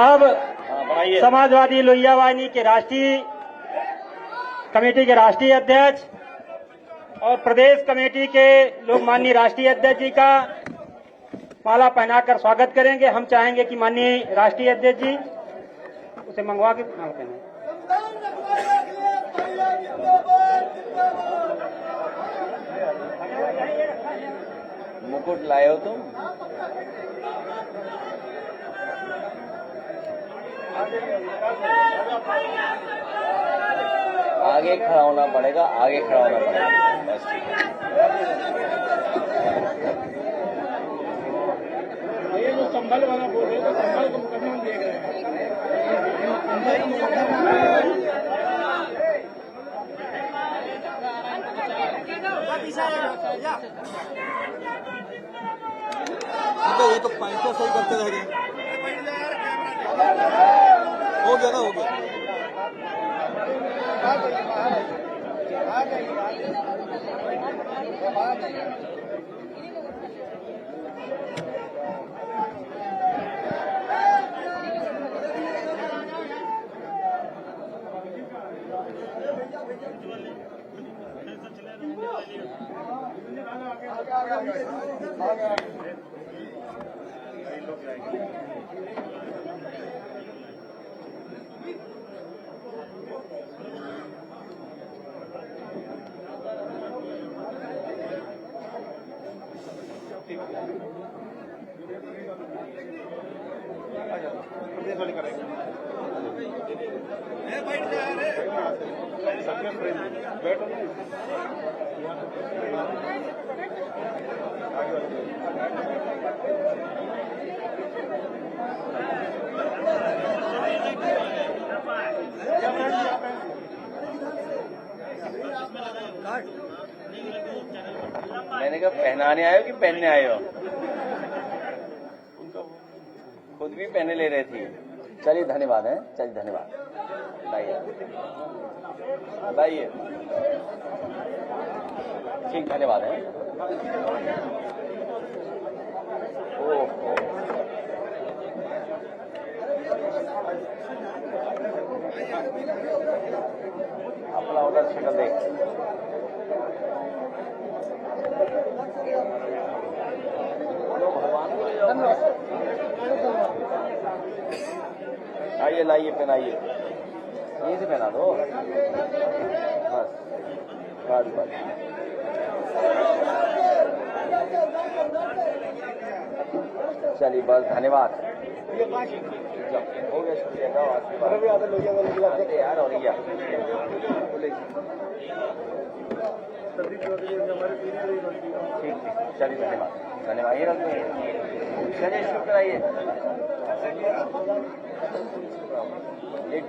अब समाजवादी लोहिया वाहिनी के राष्ट्रीय कमेटी के राष्ट्रीय अध्यक्ष और प्रदेश कमेटी के लोग माननीय राष्ट्रीय अध्यक्ष जी का माला पहनाकर स्वागत करेंगे। हम चाहेंगे कि माननीय राष्ट्रीय अध्यक्ष जी उसे मंगवा के मांगते हैं। मुकुट लाए हो तुम? आगे खड़ा होना पड़ेगा, आगे खड़ा होना पड़ेगा। बस ठीक है। ये जो संभल वाला बोल रहे तो संभल को मुकदमा देख रहे हैं। ये तो पैसा सही करते रह गए। हो गया ना, हो गया। मैंने कहा पहनाने आए हो कि पहनने आए हो? खुद भी पहने ले रहे थे। चलिए धन्यवाद है, चलिए धन्यवाद। बताइए ठीक, धन्यवाद है। अपना उधर शक्ल देख। आइए, लाइए, पहनाइए। यहीं से पहना दो बस। चलिए बस, धन्यवाद। हो गया, शुक्रिया। जाओ यार। और क्या ठीक, चलिए धन्यवाद, धन्यवाद। ये रख दो। चलिए शुक्र आइए। एक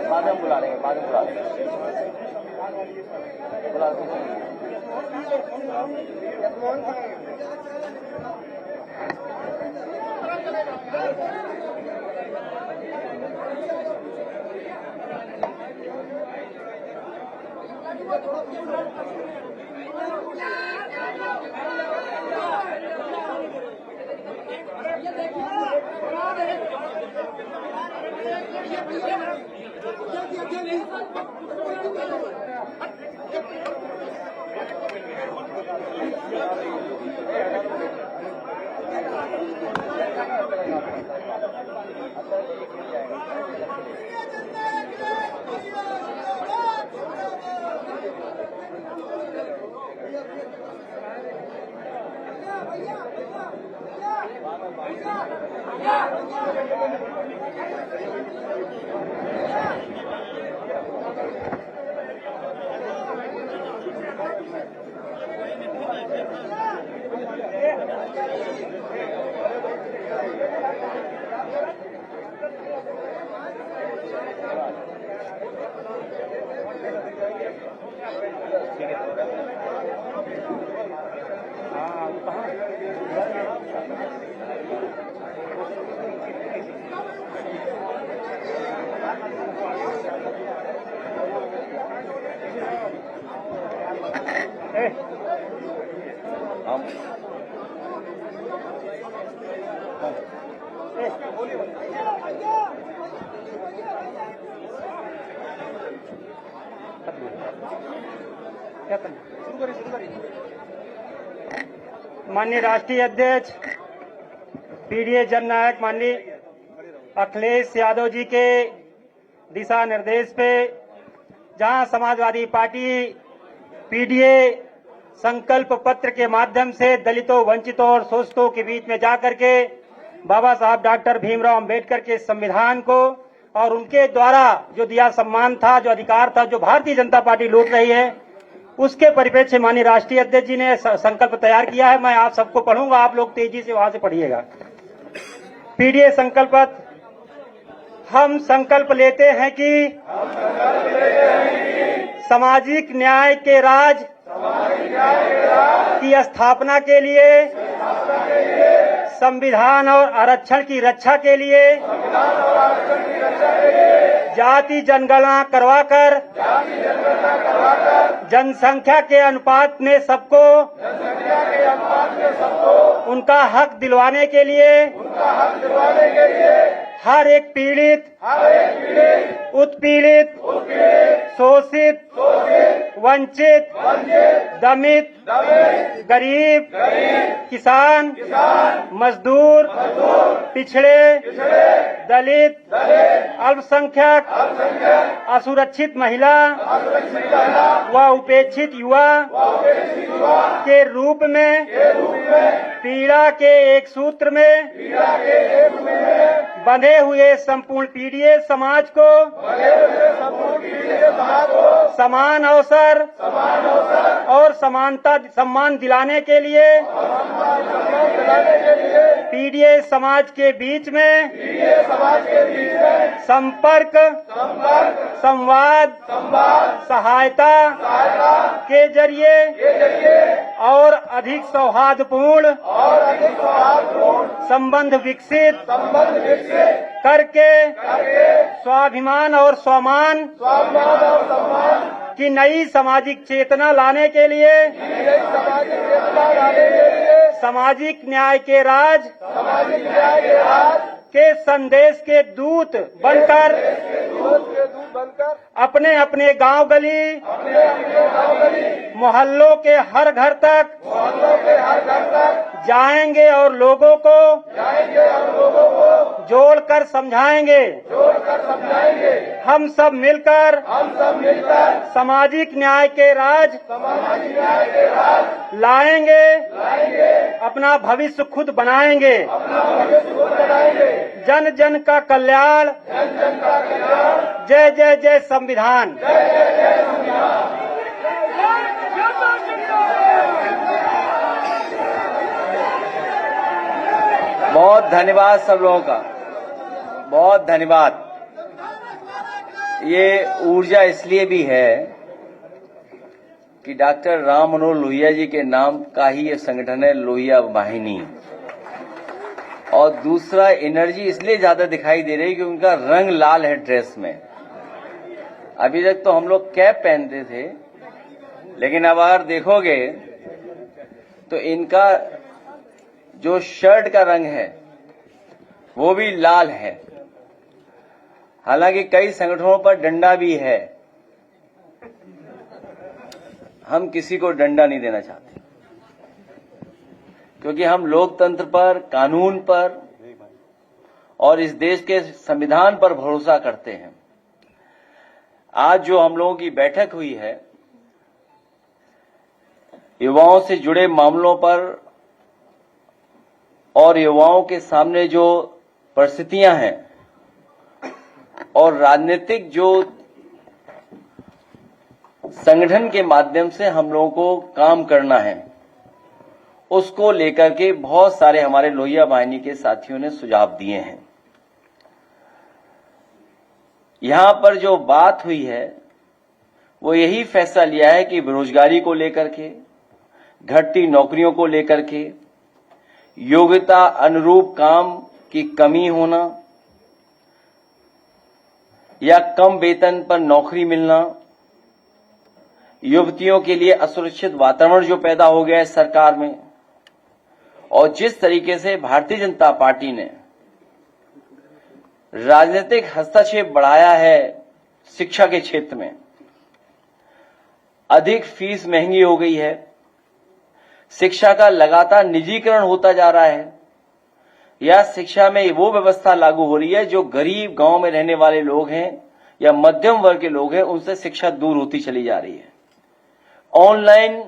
बाद में बुला लेंगे, बाद में बुला लेंगे। बुला हम माननीय राष्ट्रीय अध्यक्ष पीडीए जननायक माननीय अखिलेश यादव जी के दिशा निर्देश पे जहां समाजवादी पार्टी पीडीए संकल्प पत्र के माध्यम से दलितों, वंचितों और शोषितों के बीच में जाकर के बाबा साहब डॉक्टर भीमराव अंबेडकर के संविधान को और उनके द्वारा जो दिया सम्मान था, जो अधिकार था, जो भारतीय जनता पार्टी लूट रही है, उसके परिप्रेक्ष्य माननीय राष्ट्रीय अध्यक्ष जी ने संकल्प तैयार किया है। मैं आप सबको पढ़ूंगा, आप लोग तेजी से वहां से पढ़िएगा। पीडीए संकल्प पत्र। हम संकल्प लेते हैं कि सामाजिक न्याय के राज की स्थापना के लिए, संविधान और आरक्षण की रक्षा के लिए जाति जनगणना करवाकर जनसंख्या के अनुपात में सबको उनका हक दिलवाने के लिए हर एक पीड़ित, उत्पीड़ित, शोषित, वंचित, दमित, गरीब, किसान, मजदूर, पिछड़े, दलित, अल्पसंख्यक, असुरक्षित महिला व उपेक्षित युवा के रूप में पीड़ा के एक सूत्र में बंधे हुए संपूर्ण पीडीए समाज को समान अवसर और सम्मान दिलाने के लिए पीडीए समाज के बीच में संपर्क, संवाद, सहायता के जरिए और अधिक सौहार्दपूर्ण संबंध विकसित करके स्वाभिमान और स्वामान की नई सामाजिक चेतना लाने के लिए सामाजिक न्याय के राज के संदेश के दूत बनकर अपने अपने गांव गली, मोहल्लों के हर घर तक जाएंगे और लोगों को जोड़कर समझाएंगे। हम सब मिलकर सामाजिक न्याय के राज लाएंगे, अपना भविष्य खुद बनाएंगे। जन जन का कल्याण, जय जय जय संविधान। बहुत धन्यवाद सब लोगों का, बहुत धन्यवाद। ये ऊर्जा इसलिए भी है कि डॉक्टर राम मनोहर लोहिया जी के नाम का ही ये संगठन है, लोहिया वाहिनी। और दूसरा, एनर्जी इसलिए ज्यादा दिखाई दे रही कि उनका रंग लाल है ड्रेस में। अभी तक तो हम लोग कैप पहनते थे, लेकिन अब अगर देखोगे तो इनका जो शर्ट का रंग है वो भी लाल है। हालांकि कई संगठनों पर डंडा भी है, हम किसी को डंडा नहीं देना चाहते, क्योंकि हम लोकतंत्र पर, कानून पर और इस देश के संविधान पर भरोसा करते हैं। आज जो हम लोगों की बैठक हुई है, युवाओं से जुड़े मामलों पर और युवाओं के सामने जो परिस्थितियां हैं और राजनीतिक जो संगठन के माध्यम से हम लोगों को काम करना है, उसको लेकर के बहुत सारे हमारे लोहिया वाहिनी के साथियों ने सुझाव दिए हैं। यहां पर जो बात हुई है वो यही फैसला लिया है कि बेरोजगारी को लेकर के, घटती नौकरियों को लेकर के, योग्यता अनुरूप काम की कमी होना या कम वेतन पर नौकरी मिलना, युवतियों के लिए असुरक्षित वातावरण जो पैदा हो गया है सरकार में, और जिस तरीके से भारतीय जनता पार्टी ने राजनीतिक हस्तक्षेप बढ़ाया है शिक्षा के क्षेत्र में, अधिक फीस महंगी हो गई है, शिक्षा का लगातार निजीकरण होता जा रहा है, या शिक्षा में वो व्यवस्था लागू हो रही है जो गरीब गांव में रहने वाले लोग हैं या मध्यम वर्ग के लोग हैं उनसे शिक्षा दूर होती चली जा रही है। ऑनलाइन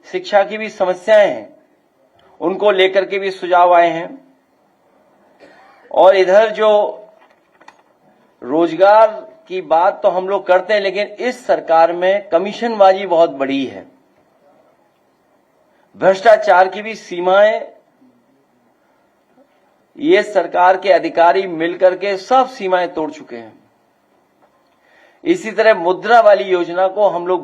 शिक्षा की भी समस्याएं हैं, उनको लेकर के भी सुझाव आए हैं। और इधर जो रोजगार की बात तो हम लोग करते हैं, लेकिन इस सरकार में कमीशनबाजी बहुत बड़ी है, भ्रष्टाचार की भी सीमाएं, ये सरकार के अधिकारी मिलकर के सब सीमाएं तोड़ चुके हैं। इसी तरह मुद्रा वाली योजना को हम लोग